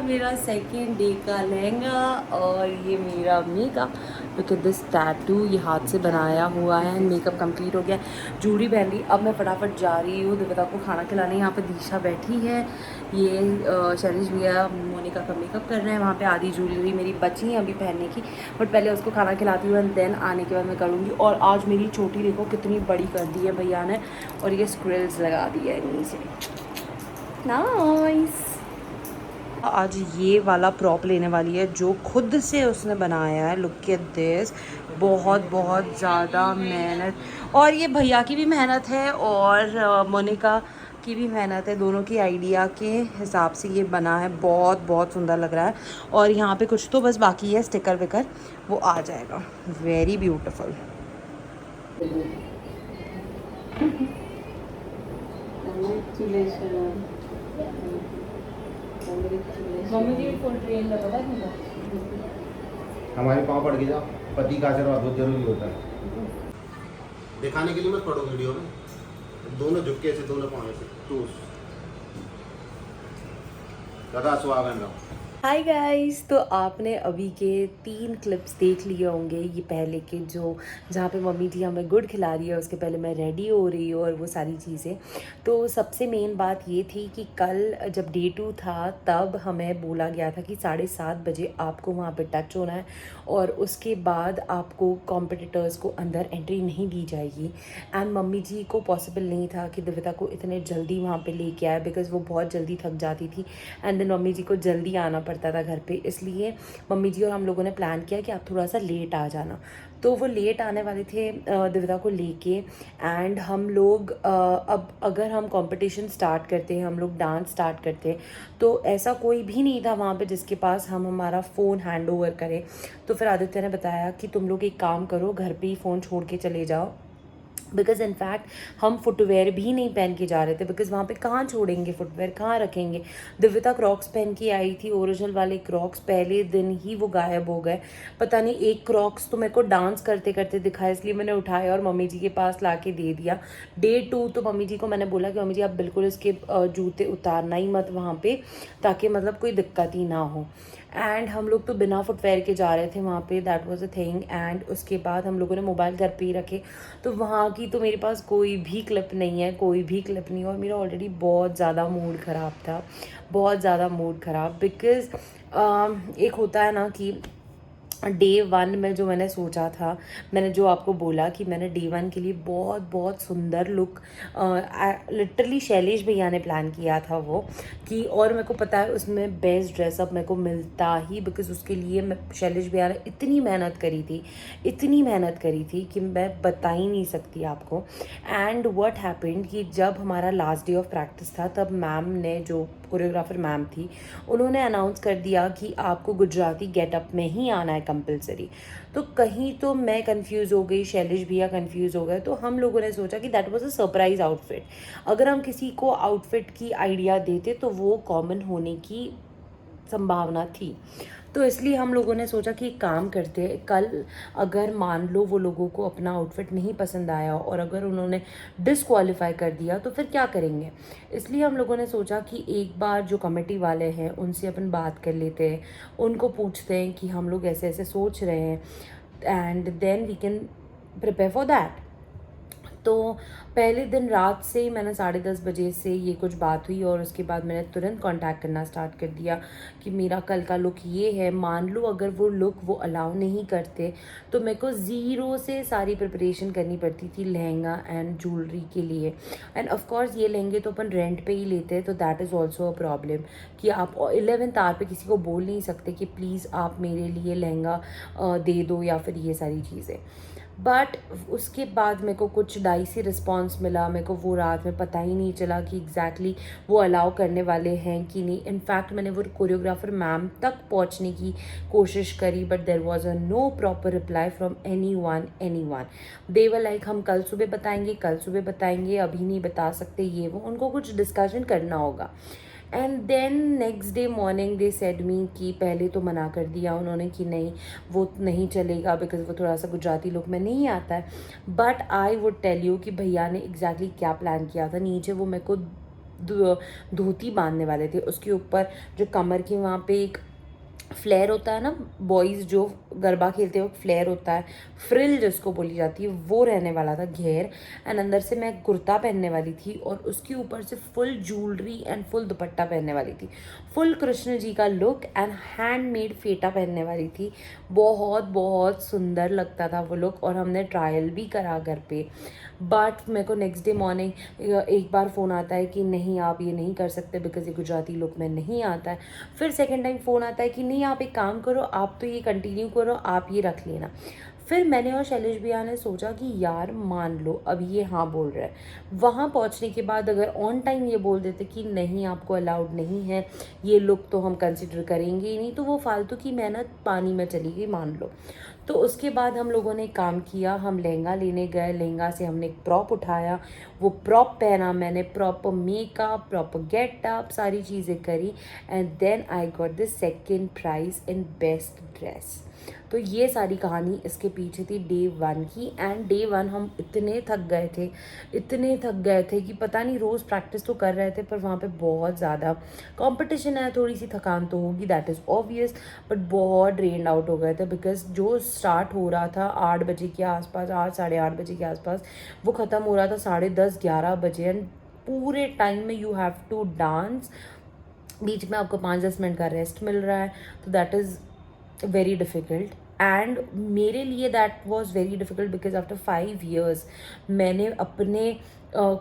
मेरा second day का लहंगा और ये मेरा makeup. Look at this tattoo, ये हाथ से बनाया हुआ है। मेकअप कंप्लीट हो गया, जूड़ी पहन ली। अब मैं फटाफट जा रही हूँ देवता को खाना खिलाने। यहाँ पे दिशा बैठी है, ये शैलेश भैया मोनिका का मेकअप कर रहे हैं। वहाँ पे आधी ज्वेलरी मेरी बची है अभी पहनने की, बट पहले उसको खाना खिलाती हूँ एंड देन आने के बाद मैं करूँगी। और आज मेरी चोटी देखो कितनी बड़ी कर दी है भैया ने, और ये स्क्रिल्स लगा दी है इन्हीं से। नाइस। आज ये वाला प्रॉप लेने वाली है जो खुद से उसने बनाया है। लुक एट दिस, बहुत बहुत ज़्यादा मेहनत, और ये भैया की भी मेहनत है और मोनिका की भी मेहनत है। दोनों की आइडिया के हिसाब से ये बना है, बहुत बहुत सुंदर लग रहा है। और यहाँ पे कुछ तो बस बाकी है, स्टिकर विकर, वो आ जाएगा। Very beautiful. मम्मी जी फुल ट्रेन लगा था तुमको। हमारे पाँव पड़ गया, पति का आशीर्वाद बहुत जरूरी होता है। दिखाने के लिए मत पढ़ो वीडियो में, दोनों झुके से, दोनों पाँव से टूस। सदा सुहागन रहो। हाय गाइस, तो आपने अभी के 3 क्लिप्स देख लिए होंगे। ये पहले के जो जहाँ पे मम्मी जी हमें गुड़ खिला रही है, उसके पहले मैं रेडी हो रही हूँ और वो सारी चीज़ें। तो सबसे मेन बात ये थी कि कल जब डे 2 था तब हमें बोला गया था कि 7:30 बजे आपको वहाँ पे टच होना है और उसके बाद आपको कॉम्पिटिटर्स को अंदर एंट्री नहीं दी जाएगी। एंड मम्मी जी को पॉसिबल नहीं था कि दिव्यता को इतने जल्दी वहाँ पे लेके आए, बिकॉज़ वो बहुत जल्दी थक जाती थी एंड देन मम्मी जी को जल्दी आना पड़ता था घर पे। इसलिए मम्मी जी और हम लोगों ने प्लान किया कि आप थोड़ा सा लेट आ जाना। तो वो लेट आने वाले थे दिव्यता को लेके। एंड हम लोग अब अगर हम कंपटीशन स्टार्ट करते हैं, हम लोग डांस स्टार्ट करते हैं, तो ऐसा कोई भी नहीं था वहाँ पे जिसके पास हम हमारा फ़ोन हैंड ओवर करें। तो फिर आदित्य ने बताया कि तुम लोग एक काम करो, घर पे ही फ़ोन छोड़ के चले जाओ। बिकॉज़ इनफैक्ट हम फुटवेयर भी नहीं पहन के जा रहे थे, बिकॉज़ वहाँ पे कहाँ छोड़ेंगे फुटवेयर, कहाँ रखेंगे। दिव्यता क्रॉक्स पहन के आई थी, ओरिजिनल वाले क्रॉक्स, पहले दिन ही वो गायब हो गए। पता नहीं, एक क्रॉक्स तो मेरे को डांस करते करते दिखा, इसलिए मैंने उठाया और मम्मी जी के पास ला के दे दिया। डे 2 तो मम्मी जी को मैंने बोला कि मम्मी जी आप बिल्कुल इसके जूते उतारना ही मत वहाँ पे, ताकि मतलब कोई दिक्कत ही ना हो। एंड हम लोग तो बिना फुटवेयर के जा रहे थे वहाँ पे, that was a thing. And उसके बाद हम लोगों ने मोबाइल घर पे ही रखे। तो वहाँ की तो मेरे पास कोई भी क्लिप नहीं है, कोई भी क्लिप नहीं है। और मेरा ऑलरेडी बहुत ज़्यादा मूड ख़राब था, बहुत ज़्यादा मूड ख़राब। बिकॉज़ एक होता है ना कि डे 1 में जो मैंने सोचा था, मैंने जो आपको बोला कि मैंने डे 1 के लिए बहुत बहुत सुंदर लुक, लिटरली शैलेश भैया ने प्लान किया था वो, कि और मेरे को पता है उसमें बेस्ट ड्रेसअप मेरे को मिलता ही, बिकॉज़ उसके लिए मैं शैलेश भैया ने इतनी मेहनत करी थी, इतनी मेहनत करी थी कि मैं बता ही नहीं सकती आपको। एंड व्हाट हैपेंड कि जब हमारा लास्ट डे ऑफ प्रैक्टिस था, तब मैम ने, जो कोरियोग्राफर मैम थी, उन्होंने अनाउंस कर दिया कि आपको गुजराती गेटअप में ही आना है कंपलसरी। तो कहीं तो मैं कंफ्यूज हो गई, शैलेश भैया कंफ्यूज हो गए। तो हम लोगों ने सोचा कि that was a surprise outfit. अगर हम किसी को आउटफिट की आइडिया देते तो वो कॉमन होने की संभावना थी। तो इसलिए हम लोगों ने सोचा कि एक काम करते हैं, कल अगर मान लो वो लोगों को अपना आउटफिट नहीं पसंद आया और अगर उन्होंने डिसक्वालीफाई कर दिया तो फिर क्या करेंगे। इसलिए हम लोगों ने सोचा कि एक बार जो कमेटी वाले हैं उनसे अपन बात कर लेते हैं, उनको पूछते हैं कि हम लोग ऐसे ऐसे सोच रहे हैं, and then we can prepare for that. तो पहले दिन रात से ही मैंने 10:30 बजे से ये कुछ बात हुई और उसके बाद मैंने तुरंत कांटेक्ट करना स्टार्ट कर दिया कि मेरा कल का लुक ये है। मान लो अगर वो लुक वो अलाउ नहीं करते तो मेरे को ज़ीरो से सारी प्रिपरेशन करनी पड़ती थी लहंगा एंड ज्वेलरी के लिए। एंड ऑफ कोर्स ये लहंगे तो अपन रेंट पे ही लेते हैं, तो that is also a problem कि आप 11th आवर पे किसी को बोल नहीं सकते कि प्लीज़ आप मेरे लिए लहंगा दे दो या फिर ये सारी चीज़ें। बट उसके बाद मेरे को कुछ डाइसी रिस्पॉन्स मिला। मेरे को वो रात में पता ही नहीं चला कि एग्जैक्टली वो अलाउ करने वाले हैं कि नहीं। इनफैक्ट मैंने वो कोरियोग्राफर मैम तक पहुंचने की कोशिश करी, but there was a no proper reply from anyone. They were like हम कल सुबह बताएंगे, कल सुबह बताएंगे, अभी नहीं बता सकते, ये वो उनको कुछ डिस्कशन करना होगा। And then next day morning they said me कि पहले तो मना कर दिया उन्होंने कि नहीं वो नहीं चलेगा, बिकॉज वो थोड़ा सा गुजराती लुक में नहीं आता है। But I would tell you कि भैया ने एग्जैक्टली क्या प्लान किया था। नीचे वो मेरे को धोती बांधने वाले थे, उसके ऊपर जो कमर के वहाँ पे एक फ्लेयर होता है ना, बॉयज़ जो गरबा खेलते वक्त फ्लेयर होता है, फ्रिल जिसको बोली जाती है, वो रहने वाला था घेर। एंड अंदर से मैं कुर्ता पहनने वाली थी और उसके ऊपर से फुल ज्वेलरी एंड फुल दुपट्टा पहनने वाली थी, फुल कृष्ण जी का लुक एंड हैंडमेड फेटा पहनने वाली थी। बहुत बहुत सुंदर लगता था वो लुक और हमने ट्रायल भी करा घर पे। बट मेरे को नेक्स्ट डे मॉर्निंग एक बार फ़ोन आता है कि नहीं आप ये नहीं कर सकते बिकॉज ये गुजराती लुक में नहीं आता है। फिर सेकेंड टाइम फ़ोन आता है कि नहीं आप एक काम करो, आप तो ये कंटिन्यू करो, आप ये रख लेना। फिर मैंने और शैलेश भैया ने सोचा कि यार मान लो अब ये हाँ बोल रहा है, वहाँ पहुँचने के बाद अगर ऑन टाइम ये बोल देते कि नहीं आपको अलाउड नहीं है, ये लुक तो हम कंसिडर करेंगे ही नहीं, तो वो फालतू की मेहनत पानी में चली गई मान लो। तो उसके बाद हम लोगों ने काम किया, हम लहंगा लेने गए, लहंगा से हमने एक प्रॉप उठाया, वो प्रॉप पहना मैंने, प्रॉपर मेकअप, प्रॉपर गेटअप, सारी चीज़ें करी and then I got the second prize in best dress. तो ये सारी कहानी इसके पीछे थी डे 1 की। एंड डे 1 हम इतने थक गए थे कि पता नहीं, रोज़ प्रैक्टिस तो कर रहे थे पर वहाँ पे बहुत ज़्यादा कंपटीशन है, थोड़ी सी थकान तो होगी, दैट इज़ ऑब्वियस, बट बहुत ड्रेन्ड आउट हो गए थे बिकॉज जो स्टार्ट हो रहा था 8 बजे के आसपास, 8 साढ़े 8 बजे के आसपास, वो ख़त्म हो रहा था 10:30 11 बजे। एंड पूरे टाइम में यू हैव टू डांस, बीच में आपको 5-10 मिनट का रेस्ट मिल रहा है, तो that is very difficult. And मेरे लिए that was very difficult because after 5 years मैंने अपने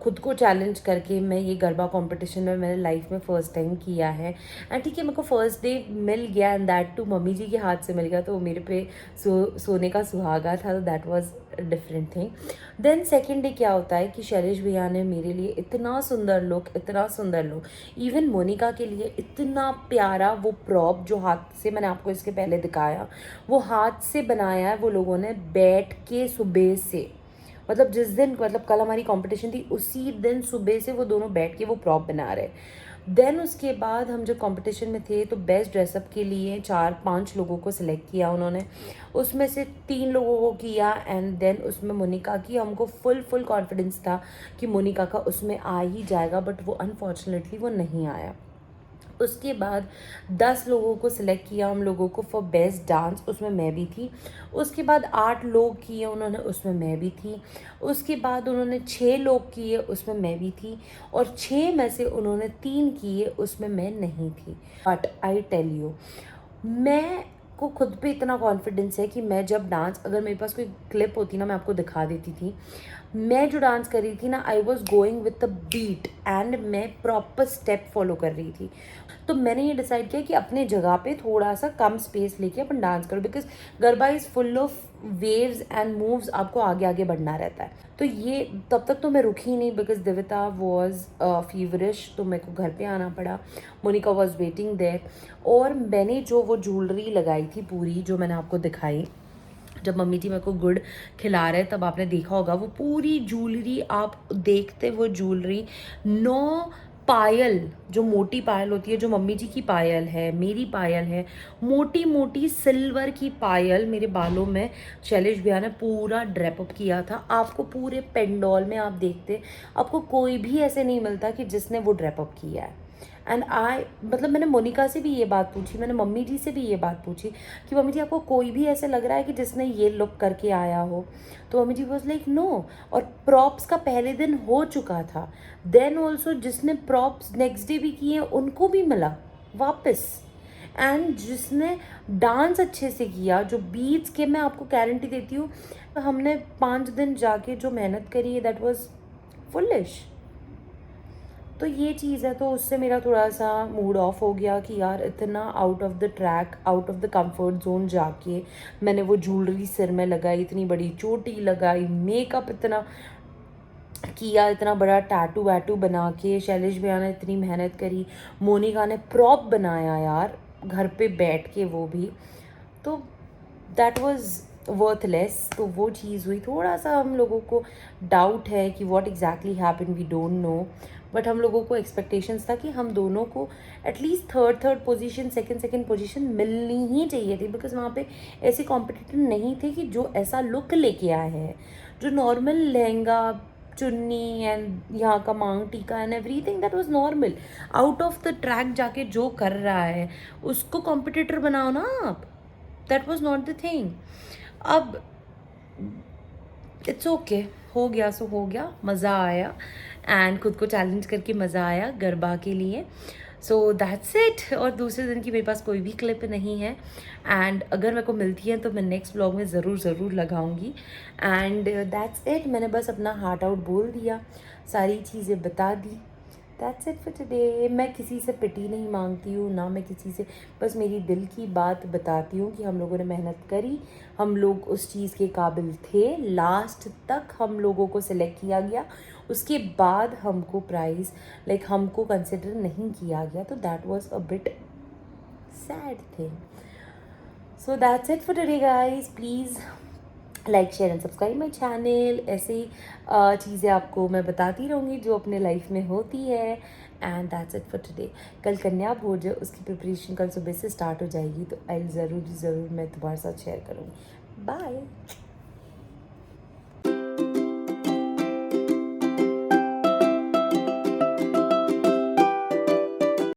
खुद को चैलेंज करके मैं ये गरबा कंपटीशन में मैंने लाइफ में फ़र्स्ट टाइम किया है। एंड ठीक है, मेरे को फर्स्ट डे मिल गया एंड दैट टू मम्मी जी के हाथ से मिल गया, तो वो मेरे पे सोने का सुहागा था, तो that was different thing. Then second day क्या होता है कि शैलेश भैया ने मेरे लिए इतना सुंदर लुक, इवन मोनिका के लिए इतना प्यारा वो प्रॉप जो हाथ से, मैंने आपको इसके पहले दिखाया, वो हाथ से बनाया है वो लोगों ने बैठ के सुबह से, मतलब जिस दिन, मतलब कल हमारी कंपटीशन थी उसी दिन सुबह से वो दोनों बैठ के वो प्रॉप बना रहे। देन उसके बाद हम जब कंपटीशन में थे तो बेस्ट ड्रेसअप के लिए 4-5 लोगों को सिलेक्ट किया उन्होंने, उसमें से 3 लोगों को किया एंड देन उसमें मोनिका की, हमको फुल कॉन्फिडेंस था कि मोनिका का उसमें आ ही जाएगा, बट वो अनफॉर्चुनेटली वो नहीं आया। उसके बाद 10 लोगों को सिलेक्ट किया हम लोगों को फॉर बेस्ट डांस, उसमें मैं भी थी। उसके बाद 8 लोग किए उन्होंने, उसमें मैं भी थी। उसके बाद उन्होंने 6 लोग किए, उसमें मैं भी थी। और 6 में से उन्होंने 3 किए, उसमें मैं नहीं थी। बट आई टेल यू, मैं को खुद पे इतना कॉन्फिडेंस है कि मैं जब डांस, अगर मेरे पास कोई क्लिप होती ना, मैं आपको दिखा देती थी। मैं जो डांस कर रही थी ना, I was going with the beat and मैं प्रॉपर स्टेप फॉलो कर रही थी। तो मैंने ये डिसाइड किया कि अपने जगह पे थोड़ा सा कम स्पेस लेके अपन डांस करो, because garba is full of waves and moves, आपको आगे आगे बढ़ना रहता है। तो ये तब तक तो मैं रुकी नहीं बिकॉज दिविता वॉज फीवरिश, तो मेरे को घर पे आना पड़ा। Monica was waiting there. और मैंने जो वो ज्वेलरी लगाई थी पूरी, जो मैंने आपको दिखाई, जब मम्मी जी मेरे को गुड़ खिला रहे तब आपने देखा होगा, वो पूरी ज्वेलरी आप देखते, वो ज्वेलरी 9 पायल, जो मोटी पायल होती है, जो मम्मी जी की पायल है, मेरी पायल है, मोटी मोटी सिल्वर की पायल मेरे बालों में शैलेश भैया ने पूरा ड्रेप अप किया था। आपको पूरे पेंडोल में आप देखते, आपको कोई भी ऐसे नहीं मिलता कि जिसने वो ड्रेप अप किया है। एंड मतलब मैंने मोनिका से भी ये बात पूछी, मैंने मम्मी जी से भी ये बात पूछी कि मम्मी जी आपको कोई भी ऐसे लग रहा है कि जिसने ये लुक करके आया हो? तो mummy ji was like no. और प्रॉप्स का पहले दिन हो चुका था, देन ऑल्सो जिसने प्रॉप्स नेक्स्ट डे भी किए उनको भी मिला वापस। एंड जिसने डांस अच्छे से किया, जो बीट्स के, मैं आपको गारंटी देती हूँ, हमने 5 दिन जाके जो मेहनत करी है, दैट वॉज फुलिश। तो ये चीज़ है, तो उससे मेरा थोड़ा सा मूड ऑफ हो गया कि यार इतना out of the track, out of the comfort zone जाके मैंने वो ज्वेलरी सिर में लगाई, इतनी बड़ी चोटी लगाई, मेकअप इतना किया, इतना बड़ा टैटू वैटू बना के, शैलेश भैया ने इतनी मेहनत करी, मोनिका ने प्रॉप बनाया यार घर पे बैठ के, वो भी, तो दैट वाज वर्थलेस। तो वो चीज़ हुई, थोड़ा सा हम लोगों को डाउट है कि what exactly happen, we don't know. But हम लोगों को एक्सपेक्टेशंस था कि हम दोनों को at least third position, second position मिलनी ही चाहिए थी, बिकॉज वहाँ पे ऐसे कॉम्पिटिटर नहीं थे कि जो ऐसा लुक लेके आए हैं, जो नॉर्मल लहंगा चुन्नी एंड यहाँ का मांग टीका and everything that was normal. Out of the track जाके जो कर रहा है उसको कॉम्पिटिटर बनाओ ना आप. That was not the thing. अब इट्स ओके, हो गया सो हो गया, मज़ा आया एंड खुद को चैलेंज करके मज़ा आया गरबा के लिए. So that's it. और दूसरे दिन की मेरे पास कोई भी क्लिप नहीं है एंड अगर मेरे को मिलती है तो मैं नेक्स्ट व्लॉग में ज़रूर लगाऊंगी. And that's it. मैंने बस अपना हार्ट आउट बोल दिया, सारी चीज़ें बता दी. That's it for today. मैं किसी से पिटी नहीं मांगती हूँ, ना मैं किसी से, बस मेरी दिल की बात बताती हूँ कि हम लोगों ने मेहनत करी, हम लोग उस चीज़ के काबिल थे, लास्ट तक हम लोगों को सिलेक्ट किया गया, उसके बाद हमको प्राइज़ लाइक हमको कंसिडर नहीं किया गया. तो that was a bit sad thing. So that's it for today guys. Please like share and subscribe my channel. ऐसे ही चीज़ें आपको मैं बताती रहूँगी जो अपने लाइफ में होती है. And that's it for today. कल कन्या भोज है, उसकी प्रिपरेशन कल सुबह से स्टार्ट हो जाएगी, तो आई ज़रूर मैं तुम्हारे साथ शेयर करूँगी. बाय.